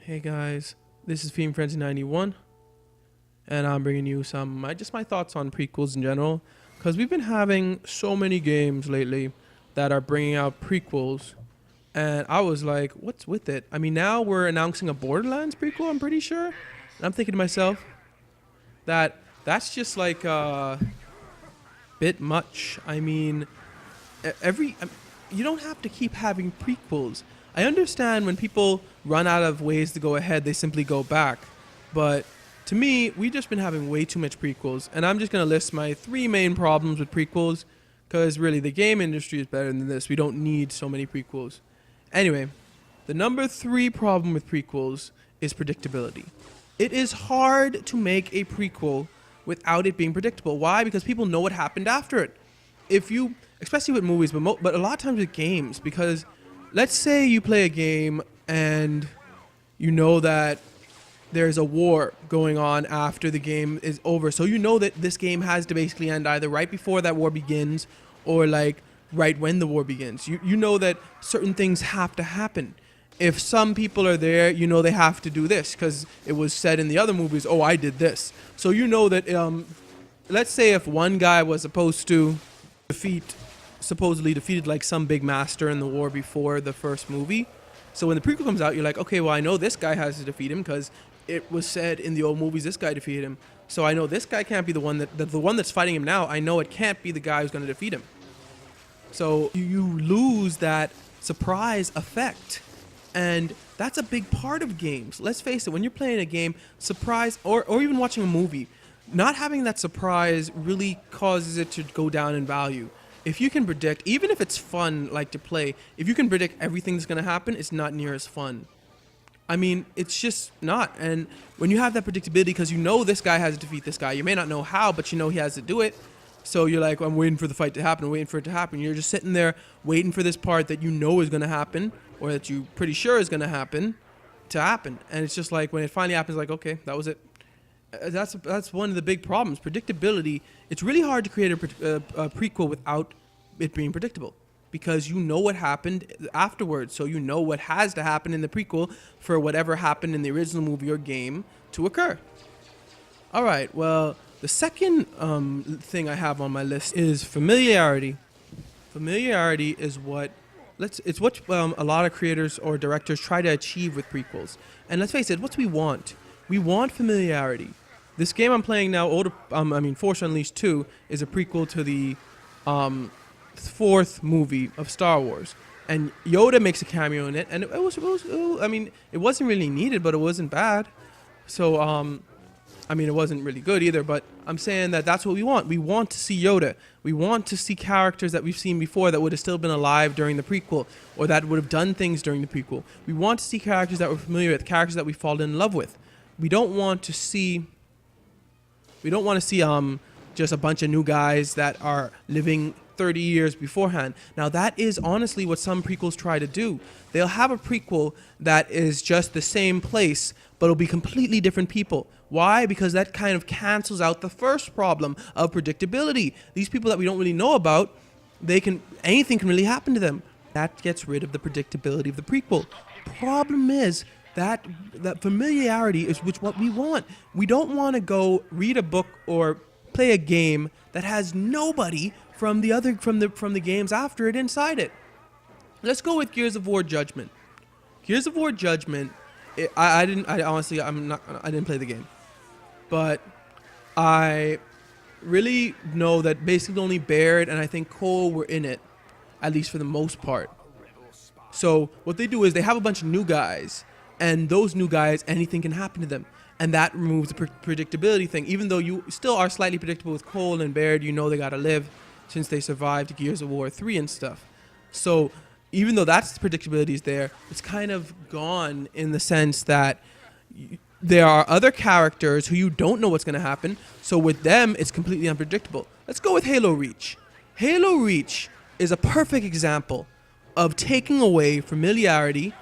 Hey guys, this is Fiend Frenzy 91, and I'm bringing you just my thoughts on prequels in general, because we've been having so many games lately that are bringing out prequels, and I was like, what's with it? I mean, now we're announcing a Borderlands prequel, I'm pretty sure, and I'm thinking to myself that that's just like a bit much. I mean, you don't have to keep having prequels. I understand when people run out of ways to go ahead, they simply go back. But to me, we've just been having way too much prequels. And I'm just going to list my three main problems with prequels. Because really, the game industry is better than this. We don't need so many prequels. Anyway, the number 3 problem with prequels is predictability. It is hard to make a prequel without it being predictable. Why? Because people know what happened after it. Especially with movies, but a lot of times with games, because let's say you play a game and you know that there's a war going on after the game is over. So you know that this game has to basically end either right before that war begins or like right when the war begins. You know that certain things have to happen. If some people are there, you know they have to do this because it was said in the other movies, oh, I did this. So you know that, let's say if one guy was supposed to supposedly defeated like some big master in the war before the first movie. So when the prequel comes out, you're like, okay, well, I know this guy has to defeat him because it was said in the old movies this guy defeated him. So I know this guy can't be the one the one that's fighting him now. I know it can't be the guy who's going to defeat him. So you lose that surprise effect. And that's a big part of games. Let's face it, when you're playing a game, surprise, or even watching a movie, not having that surprise really causes it to go down in value. If you can predict, even if it's fun like to play, if you can predict everything that's going to happen, it's not near as fun. I mean, it's just not. And when you have that predictability, because you know this guy has to defeat this guy, you may not know how, but you know he has to do it. So you're like, I'm waiting for the fight to happen, I'm waiting for it to happen. You're just sitting there waiting for this part that you know is going to happen, or that you're pretty sure is going to happen. And it's just like when it finally happens, like, okay, that was it. That's one of the big problems. Predictability. It's really hard to create a prequel without it being predictable, because you know what happened afterwards. So you know what has to happen in the prequel for whatever happened in the original movie or game to occur. All right. Well, the second thing I have on my list is familiarity. Familiarity is what a lot of creators or directors try to achieve with prequels. And let's face it, what do we want? We want familiarity. This game I'm playing now, Force Unleashed 2, is a prequel to the 4th movie of Star Wars. And Yoda makes a cameo in it, and it wasn't really needed, but it wasn't bad. So, it wasn't really good either, but I'm saying that that's what we want. We want to see Yoda. We want to see characters that we've seen before that would have still been alive during the prequel, or that would have done things during the prequel. We want to see characters that we're familiar with, characters that we fall in love with. We don't want to see just a bunch of new guys that are living 30 years beforehand. Now that is honestly what some prequels try to do. They'll have a prequel that is just the same place, but it'll be completely different people. Why? Because that kind of cancels out the first problem of predictability. These people that we don't really know about, anything can really happen to them. That gets rid of the predictability of the prequel. Problem is that familiarity is what we want. We don't want to go read a book or play a game that has nobody from the games after it inside it. Let's go with Gears of War Judgment. Gears of War Judgment. I didn't play the game, but I really know that basically only Baird and I think Cole were in it, at least for the most part. So what they do is they have a bunch of new guys, and those new guys, anything can happen to them. And that removes the predictability thing. Even though you still are slightly predictable with Cole and Baird, you know they gotta live since they survived Gears of War 3 and stuff. So even though that's the predictability is there, it's kind of gone in the sense that there are other characters who you don't know what's gonna happen. So with them, it's completely unpredictable. Let's go with Halo Reach. Halo Reach is a perfect example of taking away familiarity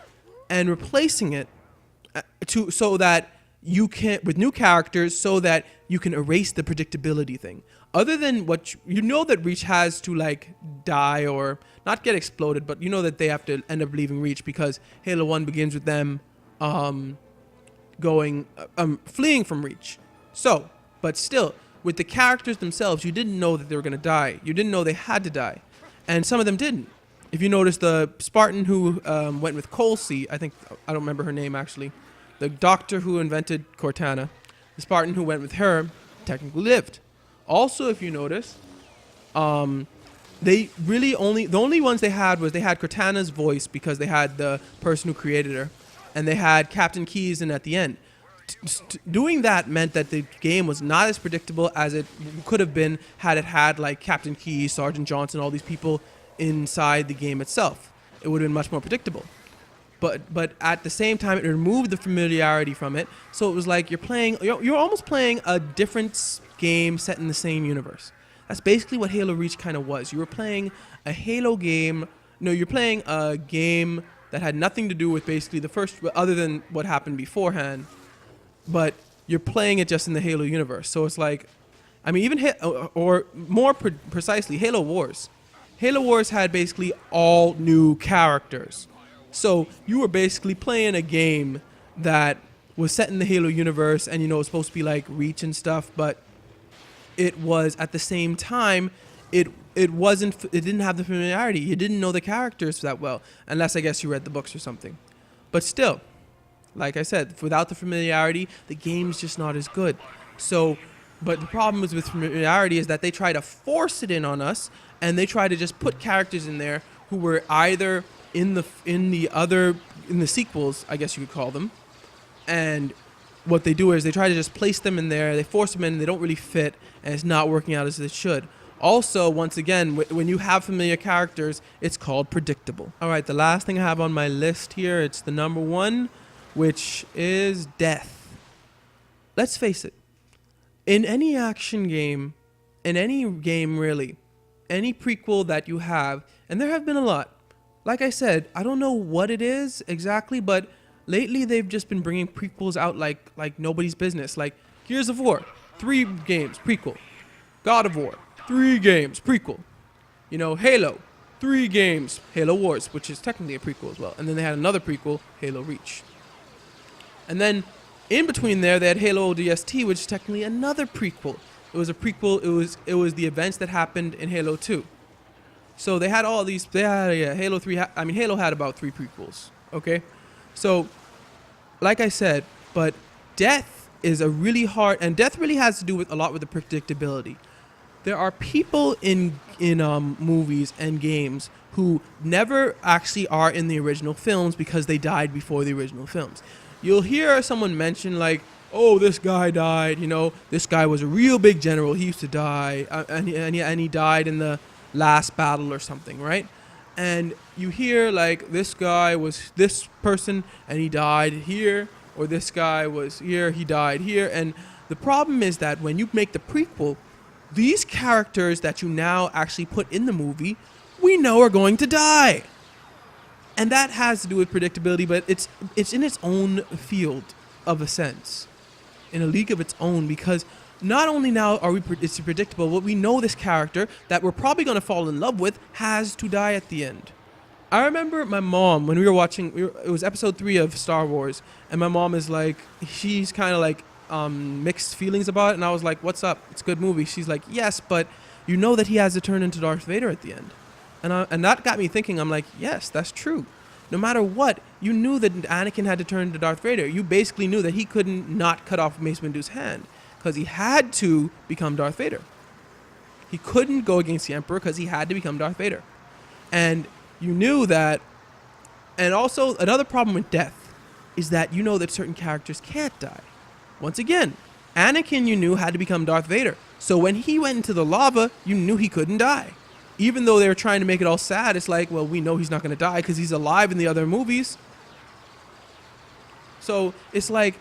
and replacing it so that you can with new characters, so that you can erase the predictability thing. Other than what you know that Reach has to like die or not get exploded, but you know that they have to end up leaving Reach because Halo 1 begins with them fleeing from Reach. So, but still, with the characters themselves, you didn't know that they were going to die. You didn't know they had to die. And some of them didn't. If you notice, the Spartan who went with Colsey, I don't remember her name actually, the doctor who invented Cortana, the Spartan who went with her technically lived. Also, if you notice, they really the only ones they had Cortana's voice because they had the person who created her, and they had Captain Keyes in at the end. Doing that meant that the game was not as predictable as it could have been had it had like Captain Keyes, Sergeant Johnson, all these people inside the game itself. It would have been much more predictable. But at the same time, it removed the familiarity from it. So it was like you're almost playing a different game set in the same universe. That's basically what Halo Reach kind of was. You were playing a Halo game. No, you're playing a game that had nothing to do with basically the first, other than what happened beforehand. But you're playing it just in the Halo universe. So it's like, I mean, even or more precisely, Halo Wars. Halo Wars had basically all new characters. So you were basically playing a game that was set in the Halo universe, and it was supposed to be like Reach and stuff, but it was at the same time, it didn't have the familiarity. You didn't know the characters that well, unless I guess you read the books or something. But still, like I said, without the familiarity, the game's just not as good. So, but the problem is with familiarity is that they try to force it in on us, and they try to just put characters in there who were either in the sequels, I guess you could call them. And what they do is they try to just place them in there, they force them in, and they don't really fit, and it's not working out as it should. Also, once again, when you have familiar characters, it's called predictable. All right, the last thing I have on my list here, it's the number one, which is death. Let's face it. In any action game, in any game really, any prequel that you have, and there have been a lot. Like I said, I don't know what it is exactly, but lately they've just been bringing prequels out like nobody's business. Like Gears of War, 3 games, prequel. God of War, 3 games, prequel. Halo, 3 games, Halo Wars, which is technically a prequel as well. And then they had another prequel, Halo Reach. And then in between there, they had Halo ODST, which is technically another prequel. It was a prequel. It was the events that happened in Halo 2. So they had all these. They had Halo 3. Halo had about 3 prequels. Okay, so like I said, but death is a really hard, and death really has to do with a lot with the predictability. There are people in movies and games who never actually are in the original films because they died before the original films. You'll hear someone mention like, oh, this guy died, this guy was a real big general, he used to die, and he died in the last battle or something, right? And you hear like, this guy was this person and he died here, or this guy was here, he died here. And the problem is that when you make the prequel, these characters that you now actually put in the movie, we know are going to die. And that has to do with predictability, but it's in its own field of a sense, in a league of its own, because not only now it's predictable, but we know this character that we're probably going to fall in love with has to die at the end. I remember my mom, when we were watching, it was episode 3 of Star Wars, and my mom is like, she's kind of like mixed feelings about it, and I was like, what's up? It's a good movie. She's like, yes, but you know that he has to turn into Darth Vader at the end. And that got me thinking. I'm like, yes, that's true. No matter what, you knew that Anakin had to turn into Darth Vader. You basically knew that he couldn't not cut off Mace Windu's hand, because he had to become Darth Vader. He couldn't go against the Emperor because he had to become Darth Vader. And you knew that. And also, another problem with death is that you know that certain characters can't die. Once again, Anakin, you knew, had to become Darth Vader. So when he went into the lava, you knew he couldn't die. Even though they were trying to make it all sad, it's like, well, we know he's not going to die because he's alive in the other movies. So it's like,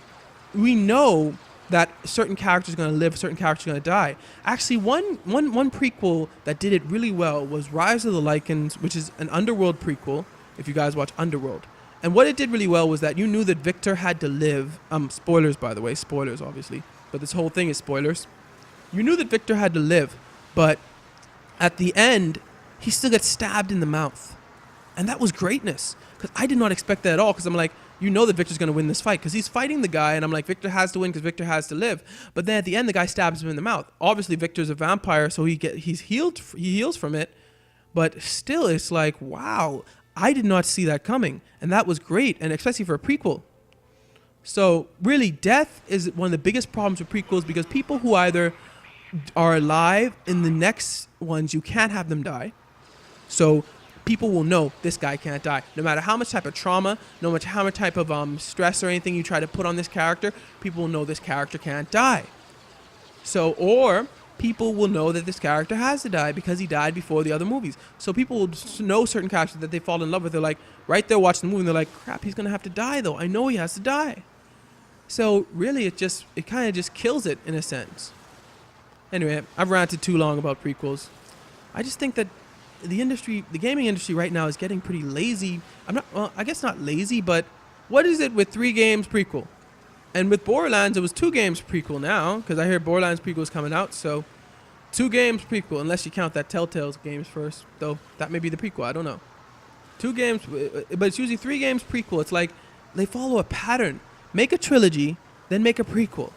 we know that certain characters are going to live, certain characters are going to die. Actually, one prequel that did it really well was Rise of the Lycans, which is an Underworld prequel, if you guys watch Underworld. And what it did really well was that you knew that Victor had to live. Spoilers, by the way. Spoilers, obviously. But this whole thing is spoilers. You knew that Victor had to live, but at the end, he still gets stabbed in the mouth. And that was greatness, because I did not expect that at all, because I'm like, you know that Victor's going to win this fight because he's fighting the guy, and I'm like, Victor has to win because Victor has to live. But then at the end, the guy stabs him in the mouth. Obviously, Victor's a vampire, so he heals from it. But still, it's like, wow, I did not see that coming, and that was great, and especially for a prequel. So really, death is one of the biggest problems with prequels because people who either are alive in the next ones, you can't have them die. So people will know this guy can't die. No matter how much type of trauma, no matter how much type of stress or anything you try to put on this character, people will know this character can't die. So, or people will know that this character has to die because he died before the other movies. So people will know certain characters that they fall in love with. They're like, right there watching the movie, and they're like, crap, he's going to have to die though. I know he has to die. So really, it kind of just kills it in a sense. Anyway, I've ranted too long about prequels. I just think that the gaming industry right now is getting pretty lazy. I guess not lazy, but what is it with 3 games prequel? And with Borderlands, it was 2 games prequel now, because I hear Borderlands prequel is coming out, so 2 games prequel, unless you count that Telltale's games first, though that may be the prequel, I don't know. 2 games, but it's usually 3 games prequel. It's like they follow a pattern. Make a trilogy, then make a prequel.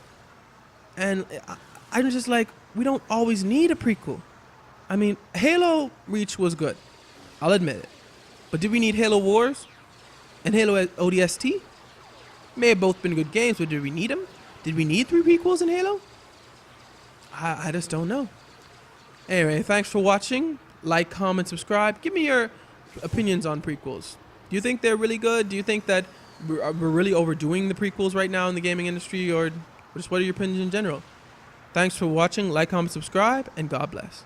And I'm just like, we don't always need a prequel. I mean, Halo Reach was good. I'll admit it. But did we need Halo Wars and Halo ODST? May have both been good games, but did we need them? Did we need 3 prequels in Halo? I just don't know. Anyway, thanks for watching. Like, comment, subscribe. Give me your opinions on prequels. Do you think they're really good? Do you think that we're really overdoing the prequels right now in the gaming industry? Or just what are your opinions in general? Thanks for watching. Like, comment, subscribe, and God bless.